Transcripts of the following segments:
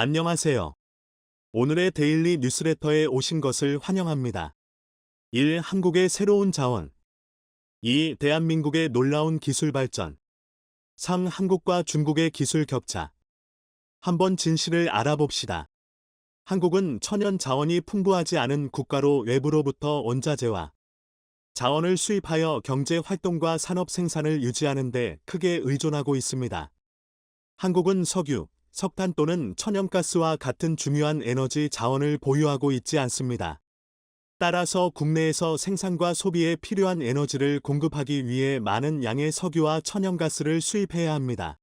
안녕하세요. 오늘의 데일리 뉴스레터에 오신 것을 환영합니다. 1. 한국의 새로운 자원. 2. 대한민국의 놀라운 기술 발전. 3. 한국과 중국의 기술 격차. 한번 진실을 알아봅시다. 한국은 천연 자원이 풍부하지 않은 국가로 외부로부터 원자재와 자원을 수입하여 경제 활동과 산업 생산을 유지하는 데 크게 의존하고 있습니다. 한국은 석유, 석탄 또는 천연가스와 같은 중요한 에너지 자원을 보유하고 있지 않습니다. 따라서 국내에서 생산과 소비에 필요한 에너지를 공급하기 위해 많은 양의 석유와 천연가스를 수입해야 합니다.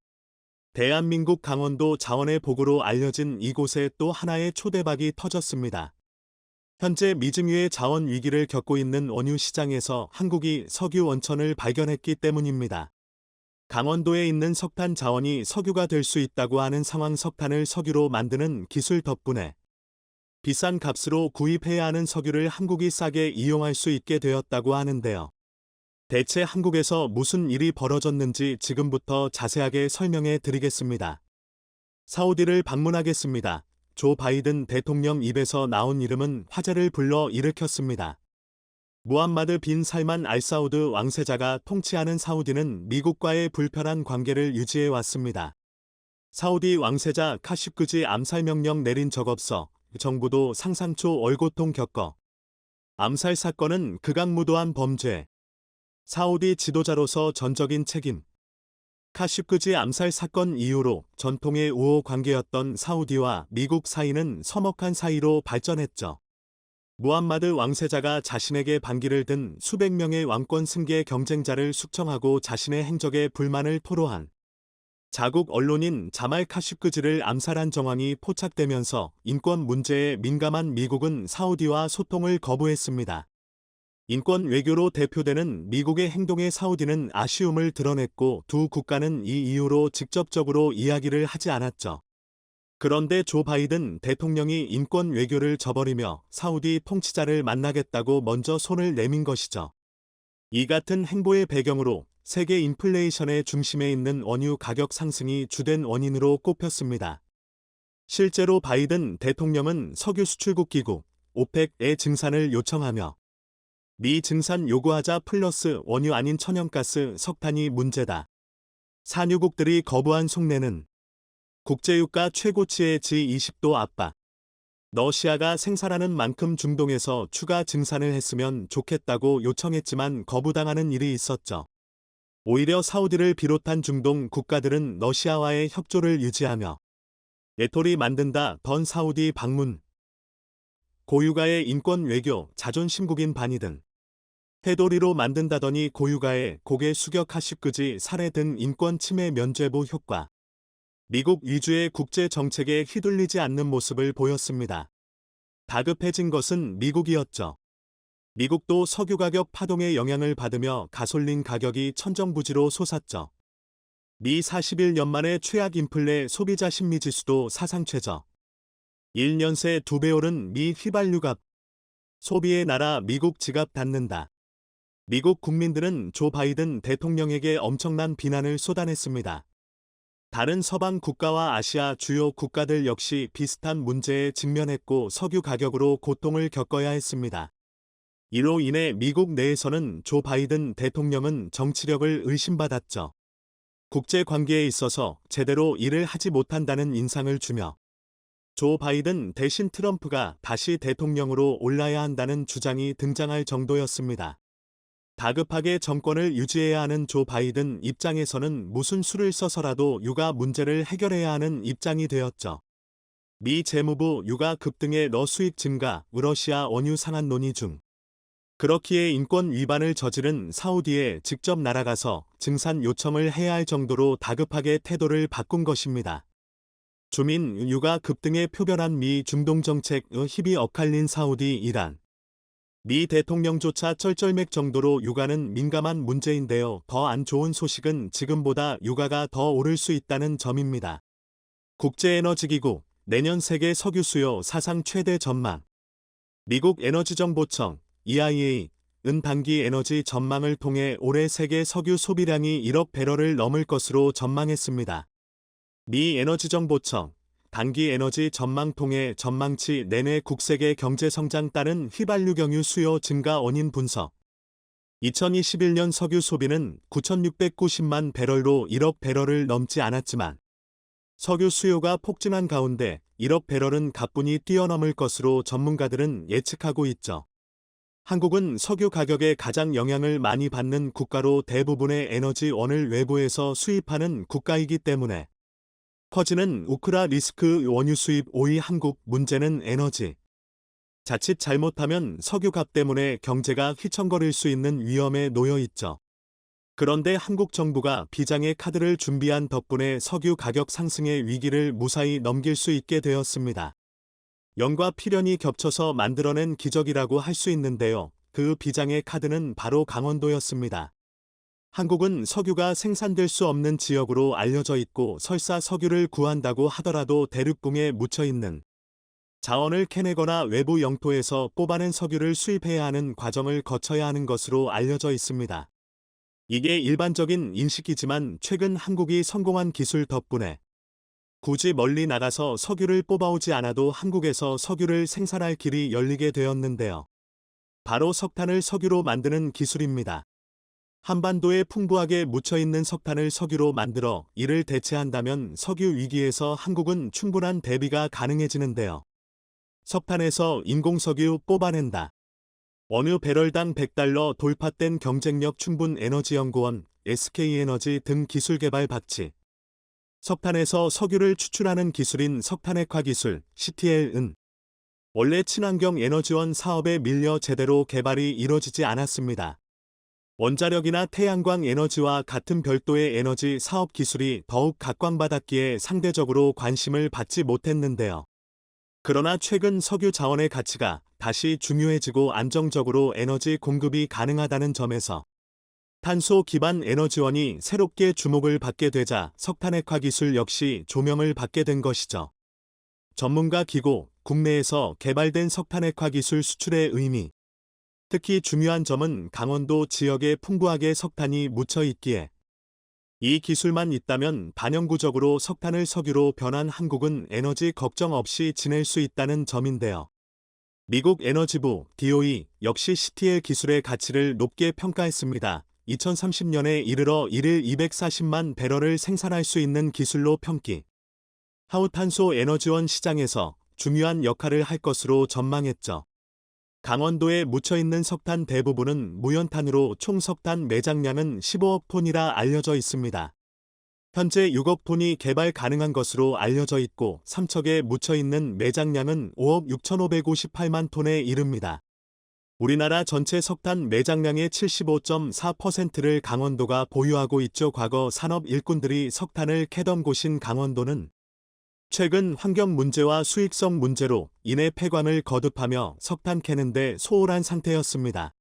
대한민국 강원도 자원의 보고로 알려진 이곳에 또 하나의 초대박이 터졌습니다. 현재 미증유의 자원 위기를 겪고 있는 원유 시장에서 한국이 석유 원천을 발견했기 때문입니다. 강원도에 있는 석탄 자원이 석유가 될 수 있다고 하는 상황, 석탄을 석유로 만드는 기술 덕분에 비싼 값으로 구입해야 하는 석유를 한국이 싸게 이용할 수 있게 되었다고 하는데요. 대체 한국에서 무슨 일이 벌어졌는지 지금부터 자세하게 설명해 드리겠습니다. 사우디를 방문하겠습니다. 조 바이든 대통령 입에서 나온 이름은 화제를 불러 일으켰습니다. 무함마드 빈 살만 알사우드 왕세자가 통치하는 사우디는 미국과의 불편한 관계를 유지해 왔습니다. 사우디 왕세자 카시크지 암살 명령 내린 적 없어 정부도 상상초 얼고통 겪어. 암살 사건은 극악무도한 범죄. 사우디 지도자로서 전적인 책임. 카시크지 암살 사건 이후로 전통의 우호 관계였던 사우디와 미국 사이는 서먹한 사이로 발전했죠. 무함마드 왕세자가 자신에게 반기를 든 수백 명의 왕권 승계 경쟁자를 숙청하고 자신의 행적에 불만을 토로한 자국 언론인 자말 카시크지를 암살한 정황이 포착되면서 인권 문제에 민감한 미국은 사우디와 소통을 거부했습니다. 인권 외교로 대표되는 미국의 행동에 사우디는 아쉬움을 드러냈고 두 국가는 이 이후로 직접적으로 이야기를 하지 않았죠. 그런데 조 바이든 대통령이 인권 외교를 저버리며 사우디 통치자를 만나겠다고 먼저 손을 내민 것이죠. 이 같은 행보의 배경으로 세계 인플레이션의 중심에 있는 원유 가격 상승이 주된 원인으로 꼽혔습니다. 실제로 바이든 대통령은 석유 수출국 기구 오펙의 증산을 요청하며 미 증산 요구하자 플러스 원유 아닌 천연가스, 석탄이 문제다. 산유국들이 거부한 속내는 국제유가 최고치의 G20도 압박. 러시아가 생산하는 만큼 중동에서 추가 증산을 했으면 좋겠다고 요청했지만 거부당하는 일이 있었죠. 오히려 사우디를 비롯한 중동 국가들은 러시아와의 협조를 유지하며 외톨이 만든다 던 사우디 방문. 고유가의 인권 외교, 자존심국인 반이 등 해도리로 만든다더니 고유가의 고개 숙여 카시크지 살해 등 인권 침해 면죄부 효과. 미국 위주의 국제 정책에 휘둘리지 않는 모습을 보였습니다. 다급해진 것은 미국이었죠. 미국도 석유 가격 파동의 영향을 받으며 가솔린 가격이 천정부지로 솟았죠. 미 41년 만에 최악 인플레 소비자 심리지수도 사상 최저. 1년 새 2배 오른 미 휘발유값. 소비의 나라 미국 지갑 닫는다. 미국 국민들은 조 바이든 대통령에게 엄청난 비난을 쏟아냈습니다. 다른 서방 국가와 아시아 주요 국가들 역시 비슷한 문제에 직면했고 석유 가격으로 고통을 겪어야 했습니다. 이로 인해 미국 내에서는 조 바이든 대통령은 정치력을 의심받았죠. 국제 관계에 있어서 제대로 일을 하지 못한다는 인상을 주며 조 바이든 대신 트럼프가 다시 대통령으로 올라야 한다는 주장이 등장할 정도였습니다. 다급하게 정권을 유지해야 하는 조 바이든 입장에서는 무슨 수를 써서라도 육아 문제를 해결해야 하는 입장이 되었죠. 미 재무부 육아 급등의 수입 증가, 러시아 원유 상한 논의 중. 그렇기에 인권 위반을 저지른 사우디에 직접 날아가서 증산 요청을 해야 할 정도로 다급하게 태도를 바꾼 것입니다. 주민 육아 급등에 표별한 미 중동 정책 힙이 엇갈린 사우디, 이란. 미 대통령조차 쩔쩔맥 정도로 육아는 민감한 문제인데요. 더 안 좋은 소식은 지금보다 육아가 더 오를 수 있다는 점입니다. 국제에너지기구 내년 세계 석유 수요 사상 최대 전망. 미국 에너지정보청 EIA는 단기 에너지 전망을 통해 올해 세계 석유 소비량이 1억 배럴을 넘을 것으로 전망했습니다. 미 에너지정보청 단기 에너지 전망 통해 전망치 내내 국세계 경제 성장 따른 휘발유 경유 수요 증가 원인 분석. 2021년 석유 소비는 9,690만 배럴로 1억 배럴을 넘지 않았지만 석유 수요가 폭증한 가운데 1억 배럴은 가뿐히 뛰어넘을 것으로 전문가들은 예측하고 있죠. 한국은 석유 가격에 가장 영향을 많이 받는 국가로 대부분의 에너지원을 외부에서 수입하는 국가이기 때문에 커지는 우크라 리스크 원유 수입 5위 한국 문제는 에너지. 자칫 잘못하면 석유값 때문에 경제가 휘청거릴 수 있는 위험에 놓여 있죠. 그런데 한국 정부가 비장의 카드를 준비한 덕분에 석유 가격 상승의 위기를 무사히 넘길 수 있게 되었습니다. 연과 필연이 겹쳐서 만들어낸 기적이라고 할 수 있는데요. 그 비장의 카드는 바로 강원도였습니다. 한국은 석유가 생산될 수 없는 지역으로 알려져 있고 설사 석유를 구한다고 하더라도 대륙붕에 묻혀 있는 자원을 캐내거나 외부 영토에서 뽑아낸 석유를 수입해야 하는 과정을 거쳐야 하는 것으로 알려져 있습니다. 이게 일반적인 인식이지만 최근 한국이 성공한 기술 덕분에 굳이 멀리 나가서 석유를 뽑아오지 않아도 한국에서 석유를 생산할 길이 열리게 되었는데요. 바로 석탄을 석유로 만드는 기술입니다. 한반도에 풍부하게 묻혀있는 석탄을 석유로 만들어 이를 대체한다면 석유 위기에서 한국은 충분한 대비가 가능해지는데요. 석탄에서 인공석유 뽑아낸다. 어느 배럴당 100달러 돌파된 경쟁력 충분 에너지연구원, SK에너지 등 기술개발 박치. 석탄에서 석유를 추출하는 기술인 석탄핵화 기술, CTL은 원래 친환경 에너지원 사업에 밀려 제대로 개발이 이뤄지지 않았습니다. 원자력이나 태양광 에너지와 같은 별도의 에너지 사업 기술이 더욱 각광받았기에 상대적으로 관심을 받지 못했는데요. 그러나 최근 석유 자원의 가치가 다시 중요해지고 안정적으로 에너지 공급이 가능하다는 점에서 탄소 기반 에너지원이 새롭게 주목을 받게 되자 석탄핵화 기술 역시 조명을 받게 된 것이죠. 전문가 기고, 국내에서 개발된 석탄핵화 기술 수출의 의미. 특히 중요한 점은 강원도 지역에 풍부하게 석탄이 묻혀 있기에 이 기술만 있다면 반영구적으로 석탄을 석유로 변한 한국은 에너지 걱정 없이 지낼 수 있다는 점인데요. 미국 에너지부 DOE 역시 CTL 기술의 가치를 높게 평가했습니다. 2030년에 이르러 일일 240만 배럴을 생산할 수 있는 기술로 평기. 하우탄소 에너지원 시장에서 중요한 역할을 할 것으로 전망했죠. 강원도에 묻혀있는 석탄 대부분은 무연탄으로 총 석탄 매장량은 15억 톤이라 알려져 있습니다. 현재 6억 톤이 개발 가능한 것으로 알려져 있고 삼척에 묻혀있는 매장량은 5억 6,558만 톤에 이릅니다. 우리나라 전체 석탄 매장량의 75.4%를 강원도가 보유하고 있죠. 과거 산업 일꾼들이 석탄을 캐던 곳인 강원도는 최근 환경 문제와 수익성 문제로 인해 폐광을 거듭하며 석탄 캐는데 소홀한 상태였습니다.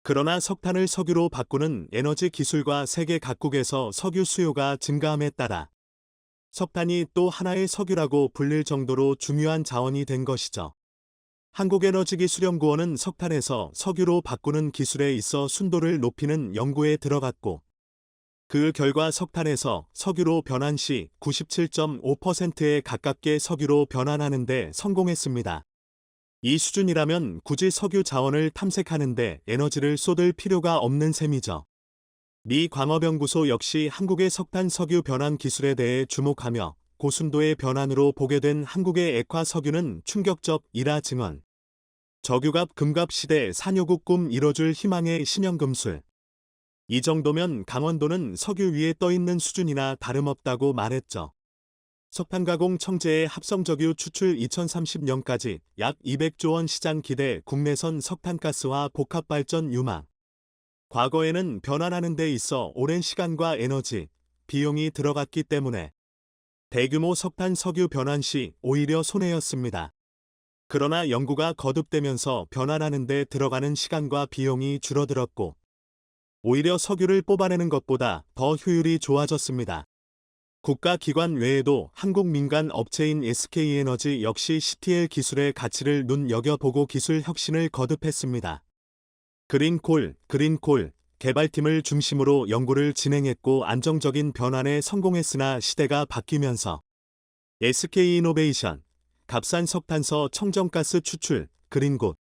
그러나 석탄을 석유로 바꾸는 에너지 기술과 세계 각국에서 석유 수요가 증가함에 따라 석탄이 또 하나의 석유라고 불릴 정도로 중요한 자원이 된 것이죠. 한국에너지기술연구원은 석탄에서 석유로 바꾸는 기술에 있어 순도를 높이는 연구에 들어갔고 그 결과 석탄에서 석유로 변환 시 97.5%에 가깝게 석유로 변환하는 데 성공했습니다. 이 수준이라면 굳이 석유 자원을 탐색하는데 에너지를 쏟을 필요가 없는 셈이죠. 미 광업연구소 역시 한국의 석탄 석유 변환 기술에 대해 주목하며 고순도의 변환으로 보게 된 한국의 액화 석유는 충격적이라 증언. 저규갑 금갑 시대 산요국 꿈 이뤄줄 희망의 신형금술. 이 정도면 강원도는 석유 위에 떠있는 수준이나 다름없다고 말했죠. 석탄가공 청재의 합성석유 추출 2030년까지 약 200조 원 시장 기대 국내선 석탄가스화 복합발전 유망. 과거에는 변환하는 데 있어 오랜 시간과 에너지, 비용이 들어갔기 때문에 대규모 석탄 석유 변환 시 오히려 손해였습니다. 그러나 연구가 거듭되면서 변환하는 데 들어가는 시간과 비용이 줄어들었고 오히려 석유를 뽑아내는 것보다 더 효율이 좋아졌습니다. 국가기관 외에도 한국 민간 업체인 SK에너지 역시 CTL 기술의 가치를 눈여겨보고 기술 혁신을 거듭했습니다. 그린콜 개발팀을 중심으로 연구를 진행했고 안정적인 변환에 성공했으나 시대가 바뀌면서 SK이노베이션, 값싼 석탄서 청정가스 추출, 그린곳.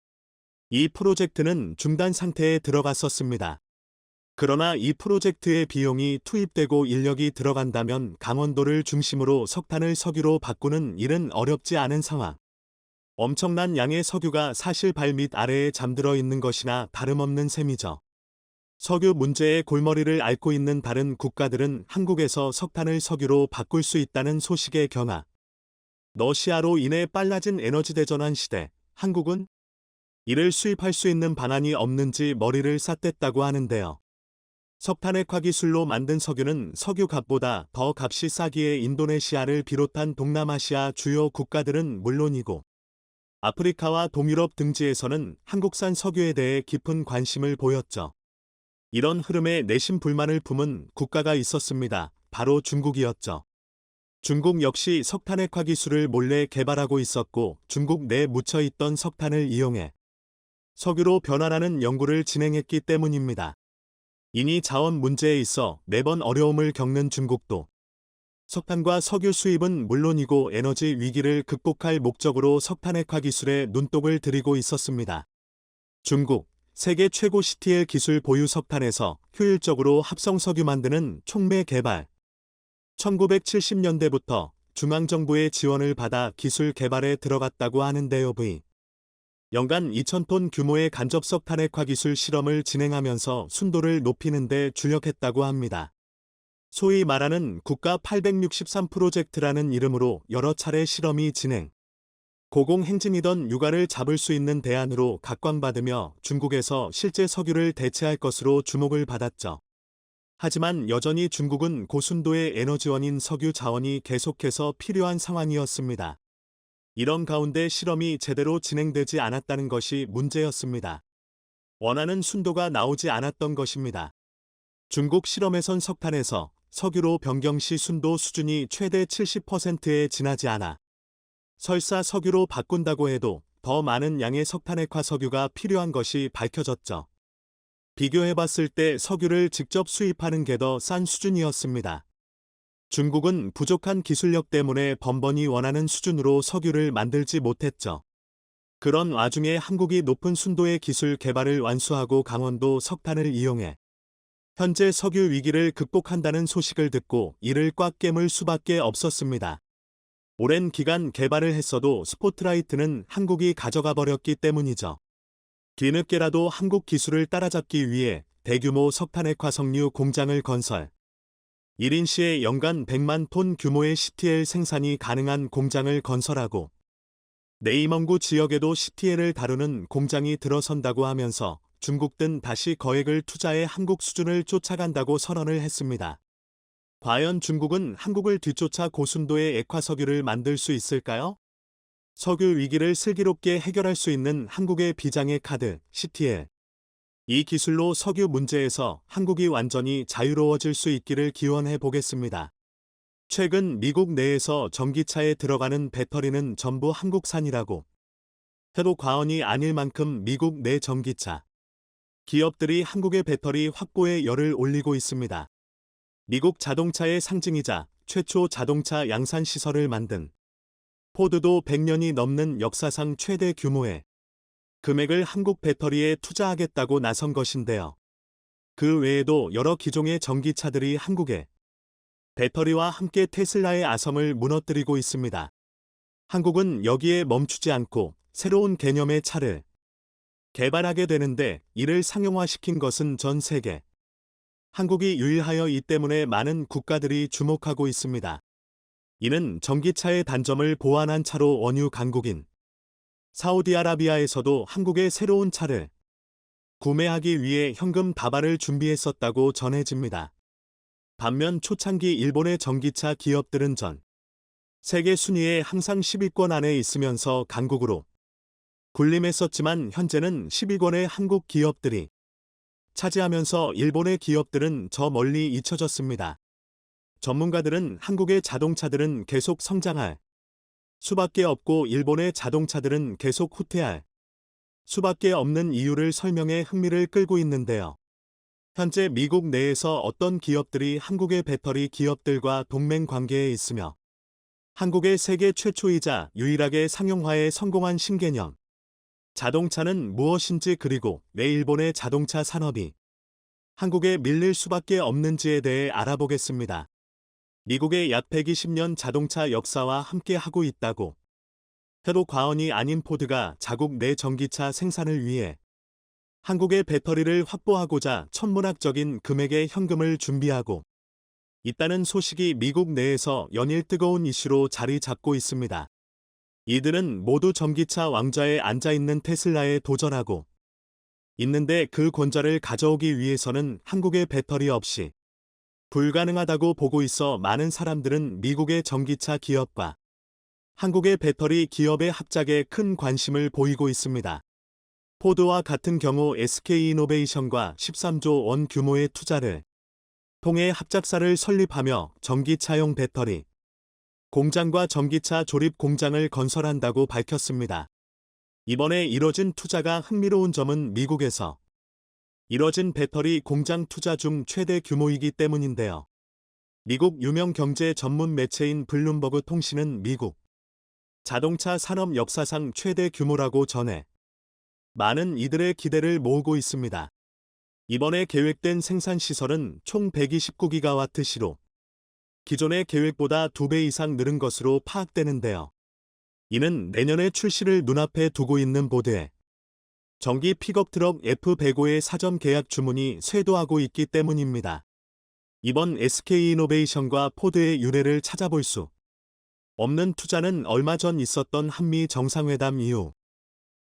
이 프로젝트는 중단 상태에 들어갔었습니다. 그러나 이 프로젝트의 비용이 투입되고 인력이 들어간다면 강원도를 중심으로 석탄을 석유로 바꾸는 일은 어렵지 않은 상황. 엄청난 양의 석유가 사실 발밑 아래에 잠들어 있는 것이나 다름없는 셈이죠. 석유 문제의 골머리를 앓고 있는 다른 국가들은 한국에서 석탄을 석유로 바꿀 수 있다는 소식에 경악. 러시아로 인해 빨라진 에너지 대전환 시대, 한국은 이를 수입할 수 있는 방안이 없는지 머리를 삿댔다고 하는데요. 석탄액화 기술로 만든 석유는 석유값보다 더 값이 싸기에 인도네시아를 비롯한 동남아시아 주요 국가들은 물론이고 아프리카와 동유럽 등지에서는 한국산 석유에 대해 깊은 관심을 보였죠. 이런 흐름에 내심 불만을 품은 국가가 있었습니다. 바로 중국이었죠. 중국 역시 석탄액화 기술을 몰래 개발하고 있었고 중국 내에 묻혀있던 석탄을 이용해 석유로 변환하는 연구를 진행했기 때문입니다. 이니 자원 문제에 있어 매번 어려움을 겪는 중국도 석탄과 석유 수입은 물론이고 에너지 위기를 극복할 목적으로 석탄액화 기술에 눈독을 들이고 있었습니다. 중국, 세계 최고 CTL 기술 보유 석탄에서 효율적으로 합성석유 만드는 촉매 개발. 1970년대부터 중앙정부의 지원을 받아 기술 개발에 들어갔다고 하는데요. 연간 2,000톤 규모의 간접석탄액화 기술 실험을 진행하면서 순도를 높이는 데 주력했다고 합니다. 소위 말하는 국가 863 프로젝트라는 이름으로 여러 차례 실험이 진행. 고공행진이던 유가를 잡을 수 있는 대안으로 각광받으며 중국에서 실제 석유를 대체할 것으로 주목을 받았죠. 하지만 여전히 중국은 고순도의 에너지원인 석유 자원이 계속해서 필요한 상황이었습니다. 이런 가운데 실험이 제대로 진행되지 않았다는 것이 문제였습니다. 원하는 순도가 나오지 않았던 것입니다. 중국 실험에선 석탄에서 석유로 변경 시 순도 수준이 최대 70%에 지나지 않아 설사 석유로 바꾼다고 해도 더 많은 양의 석탄액화 석유가 필요한 것이 밝혀졌죠. 비교해봤을 때 석유를 직접 수입하는 게 더 싼 수준이었습니다. 중국은 부족한 기술력 때문에 번번이 원하는 수준으로 석유를 만들지 못했죠. 그런 와중에 한국이 높은 순도의 기술 개발을 완수하고 강원도 석탄을 이용해 현재 석유 위기를 극복한다는 소식을 듣고 이를 꽉 깨물 수밖에 없었습니다. 오랜 기간 개발을 했어도 스포트라이트는 한국이 가져가 버렸기 때문이죠. 뒤늦게라도 한국 기술을 따라잡기 위해 대규모 석탄액화 석유 공장을 건설. 1인 시에 연간 100만 톤 규모의 CTL 생산이 가능한 공장을 건설하고 내임원구 지역에도 CTL을 다루는 공장이 들어선다고 하면서 중국은 다시 거액을 투자해 한국 수준을 쫓아간다고 선언을 했습니다. 과연 중국은 한국을 뒤쫓아 고순도의 액화석유를 만들 수 있을까요? 석유 위기를 슬기롭게 해결할 수 있는 한국의 비장의 카드, CTL. 이 기술로 석유 문제에서 한국이 완전히 자유로워질 수 있기를 기원해 보겠습니다. 최근 미국 내에서 전기차에 들어가는 배터리는 전부 한국산이라고 해도 과언이 아닐 만큼 미국 내 전기차 기업들이 한국의 배터리 확보에 열을 올리고 있습니다. 미국 자동차의 상징이자 최초 자동차 양산 시설을 만든 포드도 100년이 넘는 역사상 최대 규모의 금액을 한국 배터리에 투자하겠다고 나선 것인데요. 그 외에도 여러 기종의 전기차들이 한국의 배터리와 함께 테슬라의 아성을 무너뜨리고 있습니다. 한국은 여기에 멈추지 않고 새로운 개념의 차를 개발하게 되는데 이를 상용화시킨 것은 전 세계 한국이 유일하여 이 때문에 많은 국가들이 주목하고 있습니다. 이는 전기차의 단점을 보완한 차로 원유 강국인 사우디아라비아에서도 한국의 새로운 차를 구매하기 위해 현금 다발을 준비했었다고 전해집니다. 반면 초창기 일본의 전기차 기업들은 전 세계 순위에 항상 10위권 안에 있으면서 강국으로 군림했었지만 현재는 10위권의 한국 기업들이 차지하면서 일본의 기업들은 저 멀리 잊혀졌습니다. 전문가들은 한국의 자동차들은 계속 성장할 수밖에 없고 일본의 자동차들은 계속 후퇴할 수밖에 없는 이유를 설명해 흥미를 끌고 있는데요. 현재 미국 내에서 어떤 기업들이 한국의 배터리 기업들과 동맹 관계에 있으며 한국의 세계 최초이자 유일하게 상용화에 성공한 신개념. 자동차는 무엇인지 그리고 왜 일본의 자동차 산업이 한국에 밀릴 수밖에 없는지에 대해 알아보겠습니다. 미국의 약 120년 자동차 역사와 함께 하고 있다고 해도 과언이 아닌 포드가 자국 내 전기차 생산을 위해 한국의 배터리를 확보하고자 천문학적인 금액의 현금을 준비하고 있다는 소식이 미국 내에서 연일 뜨거운 이슈로 자리 잡고 있습니다. 이들은 모두 전기차 왕좌에 앉아있는 테슬라에 도전하고 있는데 그 권좌를 가져오기 위해서는 한국의 배터리 없이 불가능하다고 보고 있어 많은 사람들은 미국의 전기차 기업과 한국의 배터리 기업의 합작에 큰 관심을 보이고 있습니다. 포드와 같은 경우 SK이노베이션과 13조 원 규모의 투자를 통해 합작사를 설립하며 전기차용 배터리 공장과 전기차 조립 공장을 건설한다고 밝혔습니다. 이번에 이뤄진 투자가 흥미로운 점은 미국에서 이뤄진 배터리 공장 투자 중 최대 규모이기 때문인데요. 미국 유명 경제 전문 매체인 블룸버그 통신은 미국 자동차 산업 역사상 최대 규모라고 전해 많은 이들의 기대를 모으고 있습니다. 이번에 계획된 생산 시설은 총 129기가와트 시로 기존의 계획보다 2배 이상 늘은 것으로 파악되는데요. 이는 내년에 출시를 눈앞에 두고 있는 보드에 전기 픽업 트럭 F105의 사전 계약 주문이 쇄도하고 있기 때문입니다. 이번 SK이노베이션과 포드의 유래를 찾아볼 수 없는 투자는 얼마 전 있었던 한미 정상회담 이후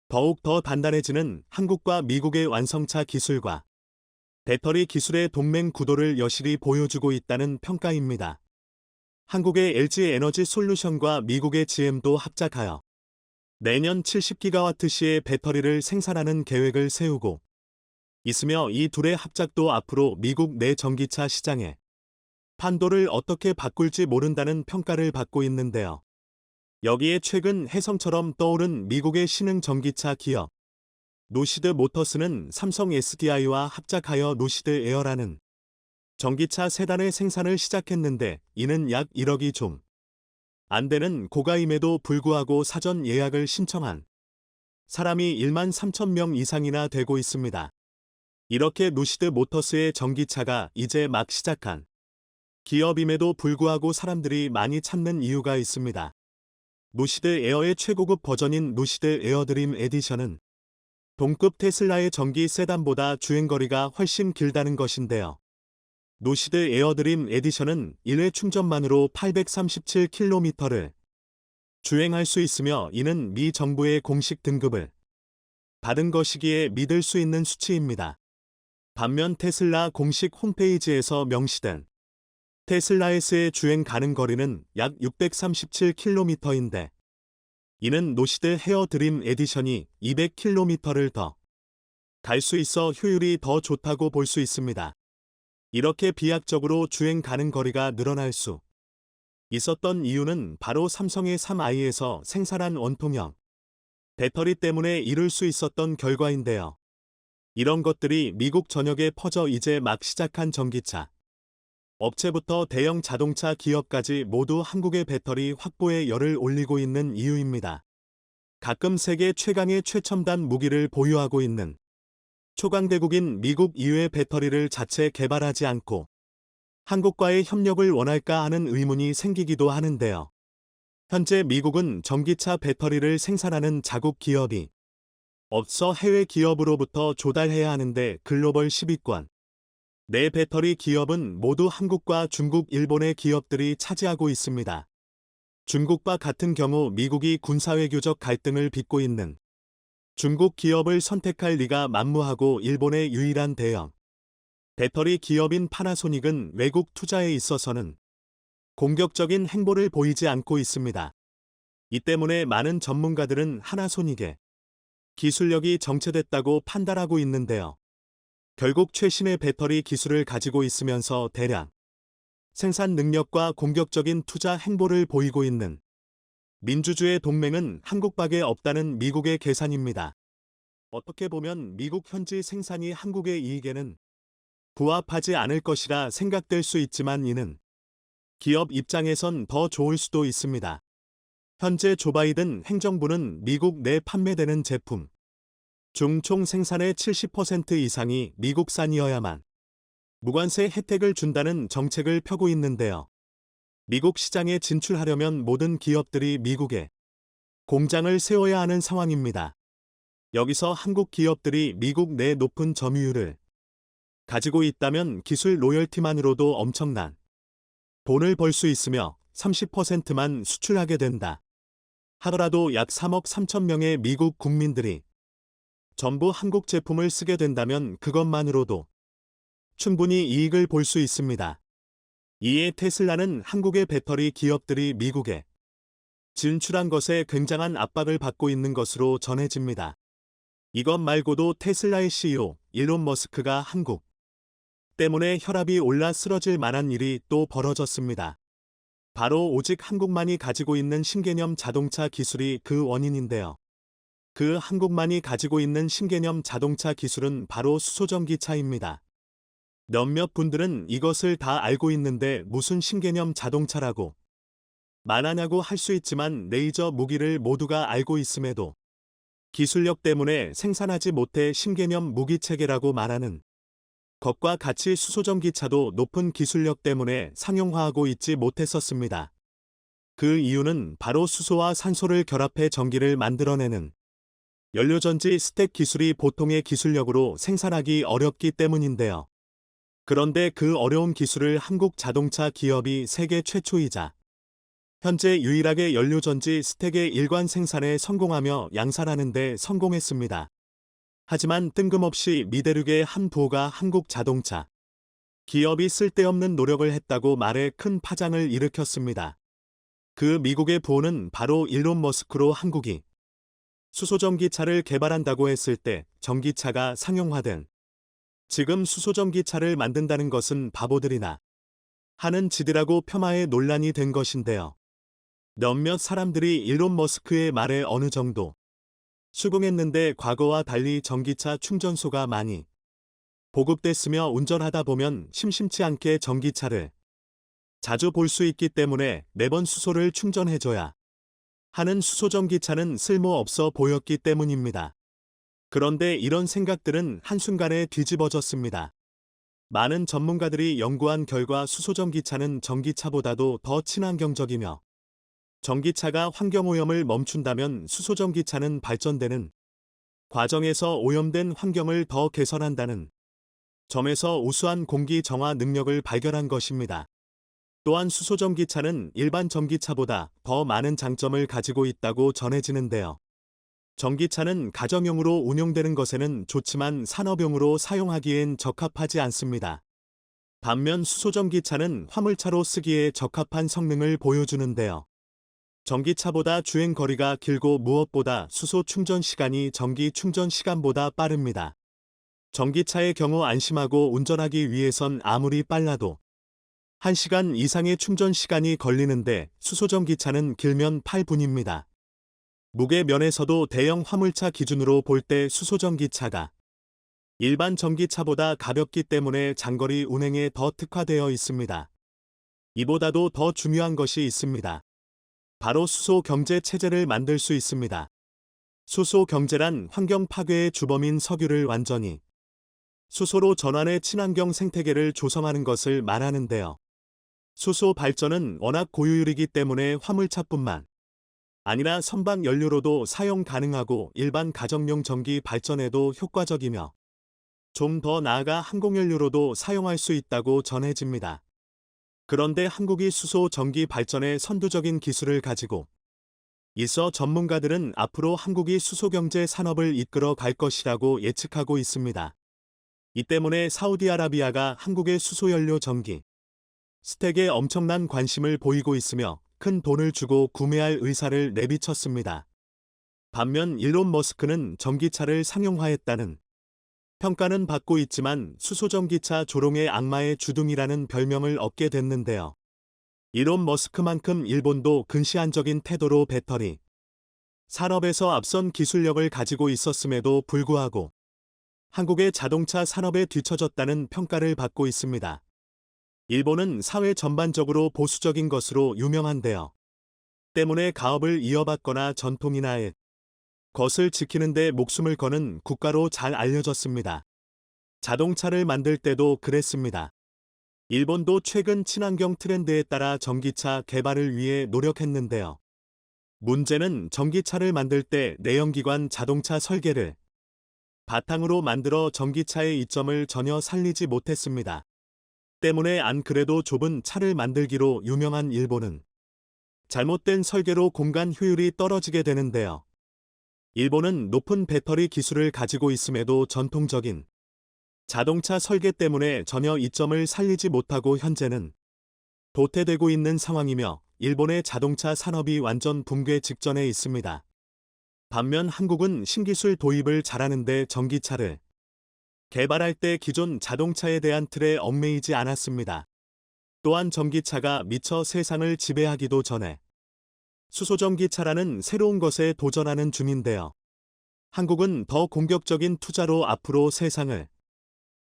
더욱 더 단단해지는 한국과 미국의 완성차 기술과 배터리 기술의 동맹 구도를 여실히 보여주고 있다는 평가입니다. 한국의 LG에너지 솔루션과 미국의 GM도 합작하여 내년 70기가와트시의 배터리를 생산하는 계획을 세우고 있으며 이 둘의 합작도 앞으로 미국 내 전기차 시장에 판도를 어떻게 바꿀지 모른다는 평가를 받고 있는데요. 여기에 최근 혜성처럼 떠오른 미국의 신흥 전기차 기업 노시드 모터스는 삼성 SDI와 합작하여 노시드 에어라는 전기차 세단의 생산을 시작했는데 이는 약 1억이 좀 안 되는 고가임에도 불구하고 사전 예약을 신청한 사람이 1만 3천 명 이상이나 되고 있습니다. 이렇게 노시드 모터스의 전기차가 이제 막 시작한 기업임에도 불구하고 사람들이 많이 찾는 이유가 있습니다. 노시드 에어의 최고급 버전인 노시드 에어드림 에디션은 동급 테슬라의 전기 세단보다 주행거리가 훨씬 길다는 것인데요. 노시드 에어드림 에디션은 1회 충전만으로 837km를 주행할 수 있으며 이는 미 정부의 공식 등급을 받은 것이기에 믿을 수 있는 수치입니다. 반면 테슬라 공식 홈페이지에서 명시된 테슬라 S의 주행 가능 거리는 약 637km인데 이는 노시드 헤어드림 에디션이 200km를 더 갈 수 있어 효율이 더 좋다고 볼 수 있습니다. 이렇게 비약적으로 주행 가능 거리가 늘어날 수 있었던 이유는 바로 삼성의 3i에서 생산한 원통형 배터리 때문에 이룰 수 있었던 결과인데요. 이런 것들이 미국 전역에 퍼져 이제 막 시작한 전기차 업체부터 대형 자동차 기업까지 모두 한국의 배터리 확보에 열을 올리고 있는 이유입니다. 가끔 세계 최강의 최첨단 무기를 보유하고 있는 초강대국인 미국 이외의 배터리를 자체 개발하지 않고 한국과의 협력을 원할까 하는 의문이 생기기도 하는데요. 현재 미국은 전기차 배터리를 생산하는 자국 기업이 없어 해외 기업으로부터 조달해야 하는데 글로벌 10위권 내 배터리 기업은 모두 한국과 중국, 일본의 기업들이 차지하고 있습니다. 중국과 같은 경우 미국이 군사외교적 갈등을 빚고 있는 중국 기업을 선택할 리가 만무하고 일본의 유일한 대형 배터리 기업인 파나소닉은 외국 투자에 있어서는 공격적인 행보를 보이지 않고 있습니다. 이 때문에 많은 전문가들은 하나소닉의 기술력이 정체됐다고 판단하고 있는데요. 결국 최신의 배터리 기술을 가지고 있으면서 대량 생산 능력과 공격적인 투자 행보를 보이고 있는 민주주의 동맹은 한국밖에 없다는 미국의 계산입니다. 어떻게 보면 미국 현지 생산이 한국의 이익에는 부합하지 않을 것이라 생각될 수 있지만 이는 기업 입장에선 더 좋을 수도 있습니다. 현재 조 바이든 행정부는 미국 내 판매되는 제품 중 총 생산의 70% 이상이 미국산이어야만 무관세 혜택을 준다는 정책을 펴고 있는데요. 미국 시장에 진출하려면 모든 기업들이 미국에 공장을 세워야 하는 상황입니다. 여기서 한국 기업들이 미국 내 높은 점유율을 가지고 있다면 기술 로열티만으로도 엄청난 돈을 벌 수 있으며 30%만 수출하게 된다 하더라도 약 3억 3천 명의 미국 국민들이 전부 한국 제품을 쓰게 된다면 그것만으로도 충분히 이익을 볼 수 있습니다. 이에 테슬라는 한국의 배터리 기업들이 미국에 진출한 것에 굉장한 압박을 받고 있는 것으로 전해집니다. 이것 말고도 테슬라의 CEO 일론 머스크가 한국 때문에 혈압이 올라 쓰러질 만한 일이 또 벌어졌습니다. 바로 오직 한국만이 가지고 있는 신개념 자동차 기술이 그 원인인데요. 그 한국만이 가지고 있는 신개념 자동차 기술은 바로 수소전기차입니다. 몇몇 분들은 이것을 다 알고 있는데 무슨 신개념 자동차라고 말하냐고 할 수 있지만 레이저 무기를 모두가 알고 있음에도 기술력 때문에 생산하지 못해 신개념 무기체계라고 말하는 것과 같이 수소전기차도 높은 기술력 때문에 상용화하고 있지 못했었습니다. 그 이유는 바로 수소와 산소를 결합해 전기를 만들어내는 연료전지 스택 기술이 보통의 기술력으로 생산하기 어렵기 때문인데요. 그런데 그 어려운 기술을 한국 자동차 기업이 세계 최초이자 현재 유일하게 연료전지 스택의 일관 생산에 성공하며 양산하는 데 성공했습니다. 하지만 뜬금없이 미대륙의 한 부호가 한국 자동차 기업이 쓸데없는 노력을 했다고 말해 큰 파장을 일으켰습니다. 그 미국의 부호는 바로 일론 머스크로 한국이 수소전기차를 개발한다고 했을 때 전기차가 상용화된 지금 수소전기차를 만든다는 것은 바보들이나 하는 짓이라고 폄하해 논란이 된 것인데요. 몇몇 사람들이 일론 머스크의 말에 어느 정도 수긍했는데 과거와 달리 전기차 충전소가 많이 보급됐으며 운전하다 보면 심심치 않게 전기차를 자주 볼 수 있기 때문에 매번 수소를 충전해줘야 하는 수소전기차는 쓸모없어 보였기 때문입니다. 그런데 이런 생각들은 한순간에 뒤집어졌습니다. 많은 전문가들이 연구한 결과 수소전기차는 전기차보다도 더 친환경적이며 전기차가 환경오염을 멈춘다면 수소전기차는 발전되는 과정에서 오염된 환경을 더 개선한다는 점에서 우수한 공기 정화 능력을 발견한 것입니다. 또한 수소전기차는 일반 전기차보다 더 많은 장점을 가지고 있다고 전해지는데요. 전기차는 가정용으로 운용되는 것에는 좋지만 산업용으로 사용하기엔 적합하지 않습니다. 반면 수소전기차는 화물차로 쓰기에 적합한 성능을 보여주는데요. 전기차보다 주행 거리가 길고 무엇보다 수소 충전 시간이 전기 충전 시간보다 빠릅니다. 전기차의 경우 안심하고 운전하기 위해선 아무리 빨라도 1시간 이상의 충전 시간이 걸리는데 수소전기차는 길면 8분입니다. 무게 면에서도 대형 화물차 기준으로 볼 때 수소전기차가 일반 전기차보다 가볍기 때문에 장거리 운행에 더 특화되어 있습니다. 이보다도 더 중요한 것이 있습니다. 바로 수소 경제 체제를 만들 수 있습니다. 수소 경제란 환경 파괴의 주범인 석유를 완전히 수소로 전환해 친환경 생태계를 조성하는 것을 말하는데요. 수소 발전은 워낙 고효율이기 때문에 화물차뿐만 아니라 선박 연료로도 사용 가능하고 일반 가정용 전기 발전에도 효과적이며 좀 더 나아가 항공연료로도 사용할 수 있다고 전해집니다. 그런데 한국이 수소 전기 발전에 선두적인 기술을 가지고 있어 전문가들은 앞으로 한국이 수소경제 산업을 이끌어 갈 것이라고 예측하고 있습니다. 이 때문에 사우디아라비아가 한국의 수소연료 전기 스택에 엄청난 관심을 보이고 있으며 큰 돈을 주고 구매할 의사를 내비쳤습니다. 반면 일론 머스크는 전기차를 상용화했다는 평가는 받고 있지만 수소전기차 조롱의 악마의 주둥이라는 별명을 얻게 됐는데요. 일론 머스크만큼 일본도 근시안적인 태도로 배터리 산업에서 앞선 기술력을 가지고 있었음에도 불구하고 한국의 자동차 산업에 뒤처졌다는 평가를 받고 있습니다. 일본은 사회 전반적으로 보수적인 것으로 유명한데요. 때문에 가업을 이어받거나 전통이나 것을 지키는데 목숨을 거는 국가로 잘 알려졌습니다. 자동차를 만들 때도 그랬습니다. 일본도 최근 친환경 트렌드에 따라 전기차 개발을 위해 노력했는데요. 문제는 전기차를 만들 때 내연기관 자동차 설계를 바탕으로 만들어 전기차의 이점을 전혀 살리지 못했습니다. 때문에 안 그래도 좁은 차를 만들기로 유명한 일본은 잘못된 설계로 공간 효율이 떨어지게 되는데요. 일본은 높은 배터리 기술을 가지고 있음에도 전통적인 자동차 설계 때문에 전혀 이점을 살리지 못하고 현재는 도태되고 있는 상황이며 일본의 자동차 산업이 완전 붕괴 직전에 있습니다. 반면 한국은 신기술 도입을 잘하는데 전기차를 개발할 때 기존 자동차에 대한 틀에 얽매이지 않았습니다. 또한 전기차가 미처 세상을 지배하기도 전에 수소전기차라는 새로운 것에 도전하는 중인데요. 한국은 더 공격적인 투자로 앞으로 세상을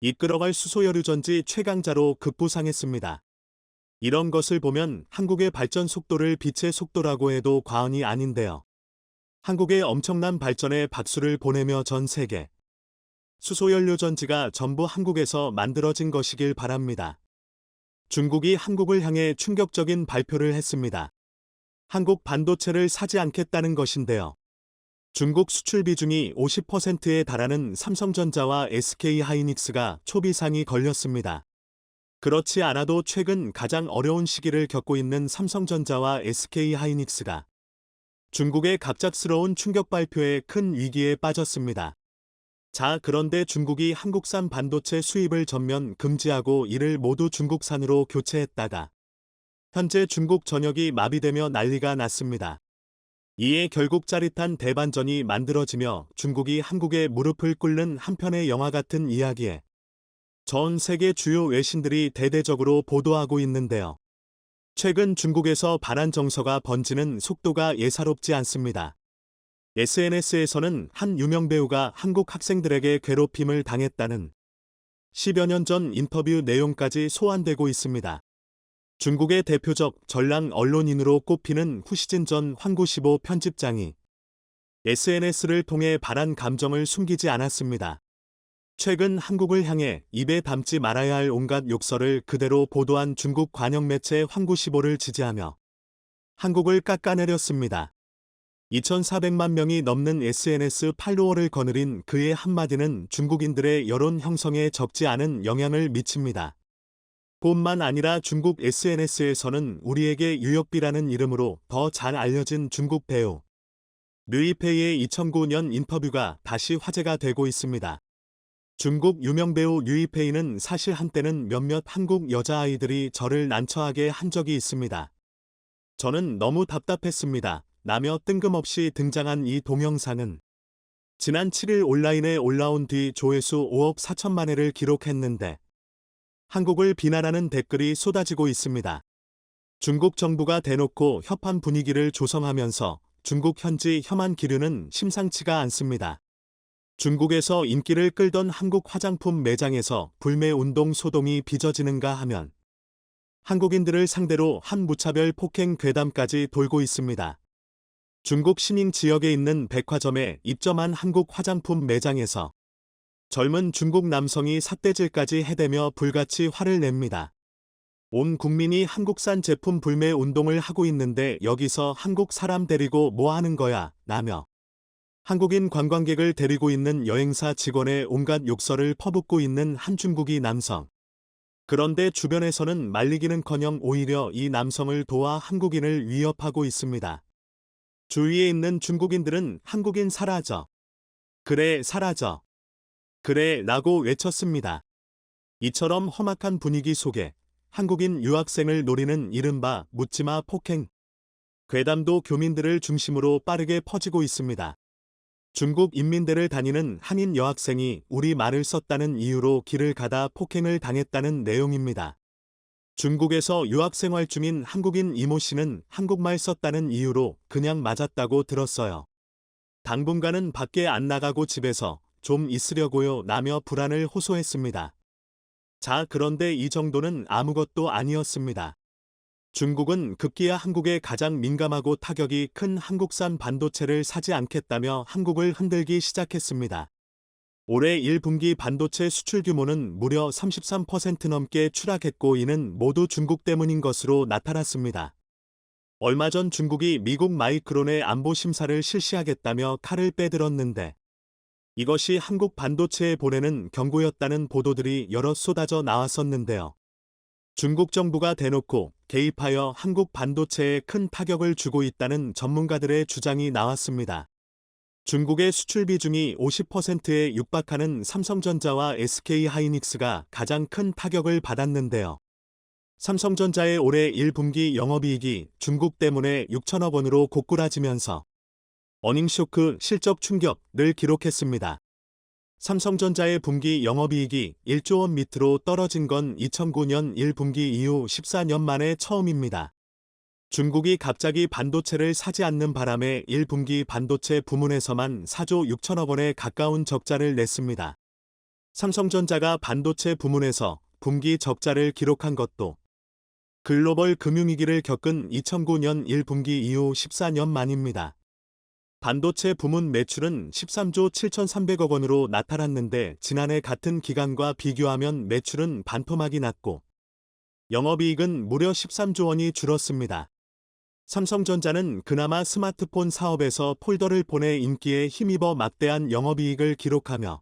이끌어갈 수소여류전지 최강자로 급부상했습니다. 이런 것을 보면 한국의 발전 속도를 빛의 속도라고 해도 과언이 아닌데요. 한국의 엄청난 발전에 박수를 보내며 전 세계 수소연료전지가 전부 한국에서 만들어진 것이길 바랍니다. 중국이 한국을 향해 충격적인 발표를 했습니다. 한국 반도체를 사지 않겠다는 것인데요. 중국 수출 비중이 50%에 달하는 삼성전자와 SK하이닉스가 초비상이 걸렸습니다. 그렇지 않아도 최근 가장 어려운 시기를 겪고 있는 삼성전자와 SK하이닉스가 중국의 갑작스러운 충격 발표에 큰 위기에 빠졌습니다. 자, 그런데 중국이 한국산 반도체 수입을 전면 금지하고 이를 모두 중국산으로 교체했다가 현재 중국 전역이 마비되며 난리가 났습니다. 이에 결국 짜릿한 대반전이 만들어지며 중국이 한국에 무릎을 꿇는 한편의 영화 같은 이야기에 전 세계 주요 외신들이 대대적으로 보도하고 있는데요. 최근 중국에서 반한 정서가 번지는 속도가 예사롭지 않습니다. SNS에서는 한 유명 배우가 한국 학생들에게 괴롭힘을 당했다는 10여 년 전 인터뷰 내용까지 소환되고 있습니다. 중국의 대표적 전랑 언론인으로 꼽히는 후시진 전 황구시보 편집장이 SNS를 통해 반한 감정을 숨기지 않았습니다. 최근 한국을 향해 입에 담지 말아야 할 온갖 욕설을 그대로 보도한 중국 관영 매체 황구시보를 지지하며 한국을 깎아내렸습니다. 2,400만 명이 넘는 SNS 팔로워를 거느린 그의 한마디는 중국인들의 여론 형성에 적지 않은 영향을 미칩니다. 뿐만 아니라 중국 SNS에서는 우리에게 유역비라는 이름으로 더 잘 알려진 중국 배우 류이페이의 2009년 인터뷰가 다시 화제가 되고 있습니다. 중국 유명 배우 류이페이는 사실 한때는 몇몇 한국 여자아이들이 저를 난처하게 한 적이 있습니다. 저는 너무 답답했습니다. 라며 뜬금없이 등장한 이 동영상은 지난 7일 온라인에 올라온 뒤 조회수 5억 4천만 회를 기록했는데 한국을 비난하는 댓글이 쏟아지고 있습니다. 중국 정부가 대놓고 협한 분위기를 조성하면서 중국 현지 혐한 기류는 심상치가 않습니다. 중국에서 인기를 끌던 한국 화장품 매장에서 불매운동 소동이 빚어지는가 하면 한국인들을 상대로 한 무차별 폭행 괴담까지 돌고 있습니다. 중국 시민 지역에 있는 백화점에 입점한 한국 화장품 매장에서 젊은 중국 남성이 삿대질까지 해대며 불같이 화를 냅니다. 온 국민이 한국산 제품 불매 운동을 하고 있는데 여기서 한국 사람 데리고 뭐 하는 거야, 라며 한국인 관광객을 데리고 있는 여행사 직원의 온갖 욕설을 퍼붓고 있는 한 중국이 남성. 그런데 주변에서는 말리기는커녕 오히려 이 남성을 도와 한국인을 위협하고 있습니다. 주위에 있는 중국인들은 한국인 사라져. 그래, 사라져. 그래 라고 외쳤습니다. 이처럼 험악한 분위기 속에 한국인 유학생을 노리는 이른바 묻지마 폭행 괴담도 교민들을 중심으로 빠르게 퍼지고 있습니다. 중국 인민대를 다니는 한인 여학생이 우리말을 썼다는 이유로 길을 가다 폭행을 당했다는 내용입니다. 중국에서 유학생활 중인 한국인 이모 씨는 한국말 썼다는 이유로 그냥 맞았다고 들었어요. 당분간은 밖에 안 나가고 집에서 좀 있으려고요 라며 불안을 호소했습니다. 자, 그런데 이 정도는 아무것도 아니었습니다. 중국은 급기야 한국에 가장 민감하고 타격이 큰 한국산 반도체를 사지 않겠다며 한국을 흔들기 시작했습니다. 올해 1분기 반도체 수출 규모는 무려 33% 넘게 추락했고 이는 모두 중국 때문인 것으로 나타났습니다. 얼마 전 중국이 미국 마이크론의 안보 심사를 실시하겠다며 칼을 빼들었는데 이것이 한국 반도체에 보내는 경고였다는 보도들이 여러 쏟아져 나왔었는데요. 중국 정부가 대놓고 개입하여 한국 반도체에 큰 타격을 주고 있다는 전문가들의 주장이 나왔습니다. 중국의 수출 비중이 50%에 육박하는 삼성전자와 SK하이닉스가 가장 큰 타격을 받았는데요. 삼성전자의 올해 1분기 영업이익이 중국 때문에 6천억 원으로 고꾸라지면서 어닝쇼크 실적 충격을 기록했습니다. 삼성전자의 분기 영업이익이 1조 원 밑으로 떨어진 건 2009년 1분기 이후 14년 만에 처음입니다. 중국이 갑자기 반도체를 사지 않는 바람에 1분기 반도체 부문에서만 4조 6천억 원에 가까운 적자를 냈습니다. 삼성전자가 반도체 부문에서 분기 적자를 기록한 것도 글로벌 금융위기를 겪은 2009년 1분기 이후 14년 만입니다. 반도체 부문 매출은 13조 7,300억 원으로 나타났는데 지난해 같은 기간과 비교하면 매출은 반토막이 났고 영업이익은 무려 13조 원이 줄었습니다. 삼성전자는 그나마 스마트폰 사업에서 폴더를 보내 인기에 힘입어 막대한 영업이익을 기록하며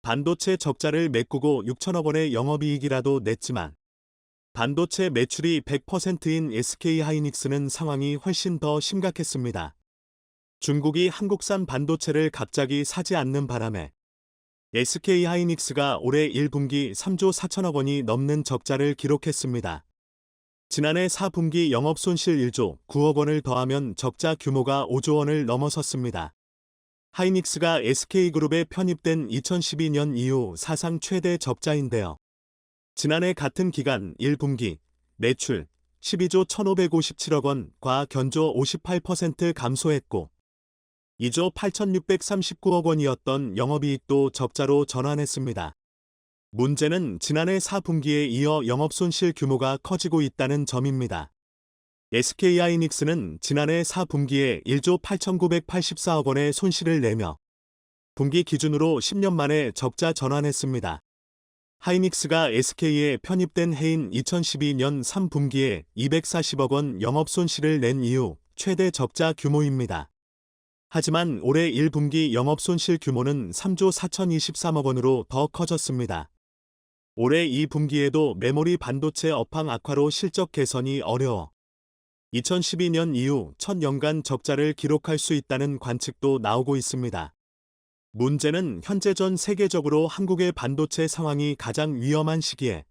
반도체 적자를 메꾸고 6천억 원의 영업이익이라도 냈지만 반도체 매출이 100%인 SK하이닉스는 상황이 훨씬 더 심각했습니다. 중국이 한국산 반도체를 갑자기 사지 않는 바람에 SK하이닉스가 올해 1분기 3조 4천억 원이 넘는 적자를 기록했습니다. 지난해 4분기 영업손실 1조 9억 원을 더하면 적자 규모가 5조 원을 넘어섰습니다. 하이닉스가 SK그룹에 편입된 2012년 이후 사상 최대 적자인데요. 지난해 같은 기간 1분기 매출 12조 1,557억 원과 견조 58% 감소했고 2조 8,639억 원이었던 영업이익도 적자로 전환했습니다. 문제는 지난해 4분기에 이어 영업손실 규모가 커지고 있다는 점입니다. SK하이닉스는 지난해 4분기에 1조 8,984억 원의 손실을 내며 분기 기준으로 10년 만에 적자 전환했습니다. 하이닉스가 SK에 편입된 해인 2012년 3분기에 240억 원 영업손실을 낸 이후 최대 적자 규모입니다. 하지만 올해 1분기 영업손실 규모는 3조 4,023억 원으로 더 커졌습니다. 올해 2분기에도 메모리 반도체 업황 악화로 실적 개선이 어려워 2012년 이후 첫 연간 적자를 기록할 수 있다는 관측도 나오고 있습니다. 문제는 현재 전 세계적으로 한국의 반도체 상황이 가장 위험한 시기에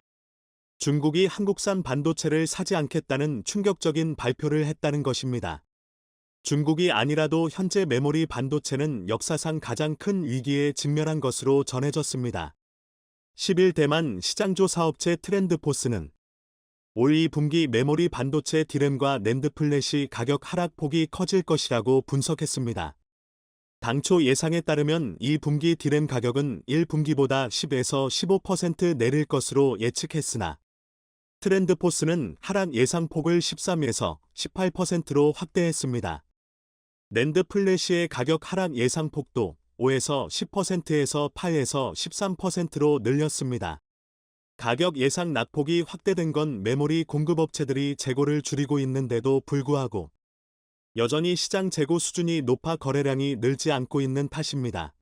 중국이 한국산 반도체를 사지 않겠다는 충격적인 발표를 했다는 것입니다. 중국이 아니라도 현재 메모리 반도체는 역사상 가장 큰 위기에 직면한 것으로 전해졌습니다. 10일 대만 시장조사 업체 트렌드포스는 올 2분기 메모리 반도체 디램과 낸드 플래시 가격 하락폭이 커질 것이라고 분석했습니다. 당초 예상에 따르면 2분기 디램 가격은 1분기보다 10에서 15% 내릴 것으로 예측했으나 트렌드포스는 하락 예상폭을 13에서 18%로 확대했습니다. 낸드 플래시의 가격 하락 예상폭도 5에서 10%에서 8에서 13%로 늘렸습니다. 가격 예상 낙폭이 확대된 건 메모리 공급업체들이 재고를 줄이고 있는데도 불구하고 여전히 시장 재고 수준이 높아 거래량이 늘지 않고 있는 탓입니다.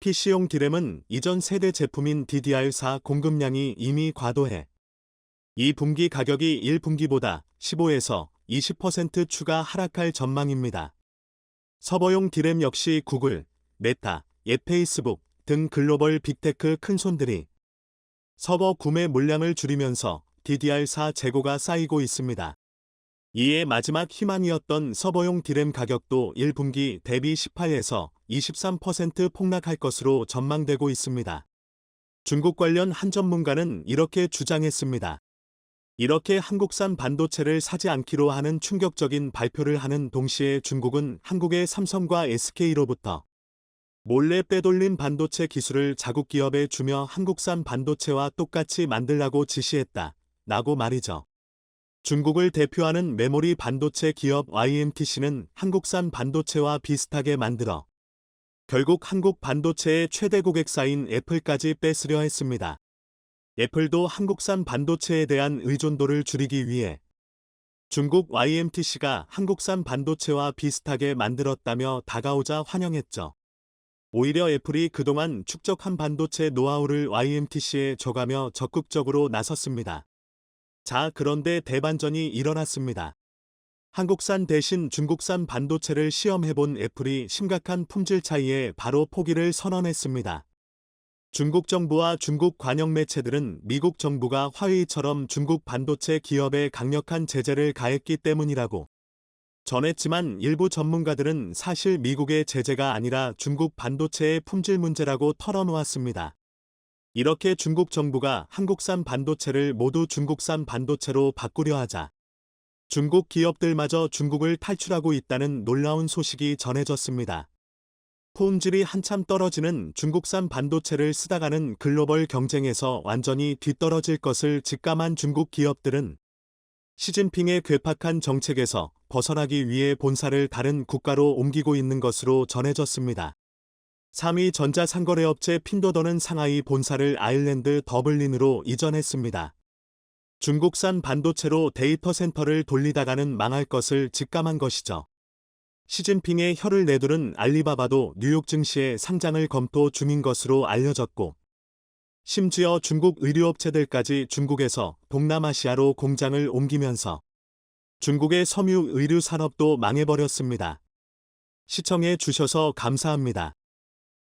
PC용 디램은 이전 세대 제품인 DDR4 공급량이 이미 과도해 2분기 가격이 1분기보다 15에서 20% 추가 하락할 전망입니다. 서버용 디램 역시 구글, 메타, 페이스북 등 글로벌 빅테크 큰손들이 서버 구매 물량을 줄이면서 DDR4 재고가 쌓이고 있습니다. 이에 마지막 희망이었던 서버용 디램 가격도 1분기 대비 18에서 23% 폭락할 것으로 전망되고 있습니다. 중국 관련 한 전문가는 이렇게 주장했습니다. 이렇게 한국산 반도체를 사지 않기로 하는 충격적인 발표를 하는 동시에 중국은 한국의 삼성과 SK로부터 몰래 빼돌린 반도체 기술을 자국 기업에 주며 한국산 반도체와 똑같이 만들라고 지시했다. 라고 말이죠. 중국을 대표하는 메모리 반도체 기업 YMTC는 한국산 반도체와 비슷하게 만들어 결국 한국 반도체의 최대 고객사인 애플까지 뺏으려 했습니다. 애플도 한국산 반도체에 대한 의존도를 줄이기 위해 중국 YMTC가 한국산 반도체와 비슷하게 만들었다며 다가오자 환영했죠. 오히려 애플이 그동안 축적한 반도체 노하우를 YMTC에 줘가며 적극적으로 나섰습니다. 자, 그런데 대반전이 일어났습니다. 한국산 대신 중국산 반도체를 시험해본 애플이 심각한 품질 차이에 바로 포기를 선언했습니다. 중국 정부와 중국 관영 매체들은 미국 정부가 화웨이처럼 중국 반도체 기업에 강력한 제재를 가했기 때문이라고 전했지만 일부 전문가들은 사실 미국의 제재가 아니라 중국 반도체의 품질 문제라고 털어놓았습니다. 이렇게 중국 정부가 한국산 반도체를 모두 중국산 반도체로 바꾸려 하자 중국 기업들마저 중국을 탈출하고 있다는 놀라운 소식이 전해졌습니다. 품질이 한참 떨어지는 중국산 반도체를 쓰다가는 글로벌 경쟁에서 완전히 뒤떨어질 것을 직감한 중국 기업들은 시진핑의 괴팍한 정책에서 벗어나기 위해 본사를 다른 국가로 옮기고 있는 것으로 전해졌습니다. 3위 전자상거래업체 핀도더는 상하이 본사를 아일랜드 더블린으로 이전했습니다. 중국산 반도체로 데이터 센터를 돌리다가는 망할 것을 직감한 것이죠. 시진핑의 혀를 내두른 알리바바도 뉴욕 증시에 상장을 검토 중인 것으로 알려졌고, 심지어 중국 의류업체들까지 중국에서 동남아시아로 공장을 옮기면서 중국의 섬유 의류 산업도 망해버렸습니다. 시청해 주셔서 감사합니다.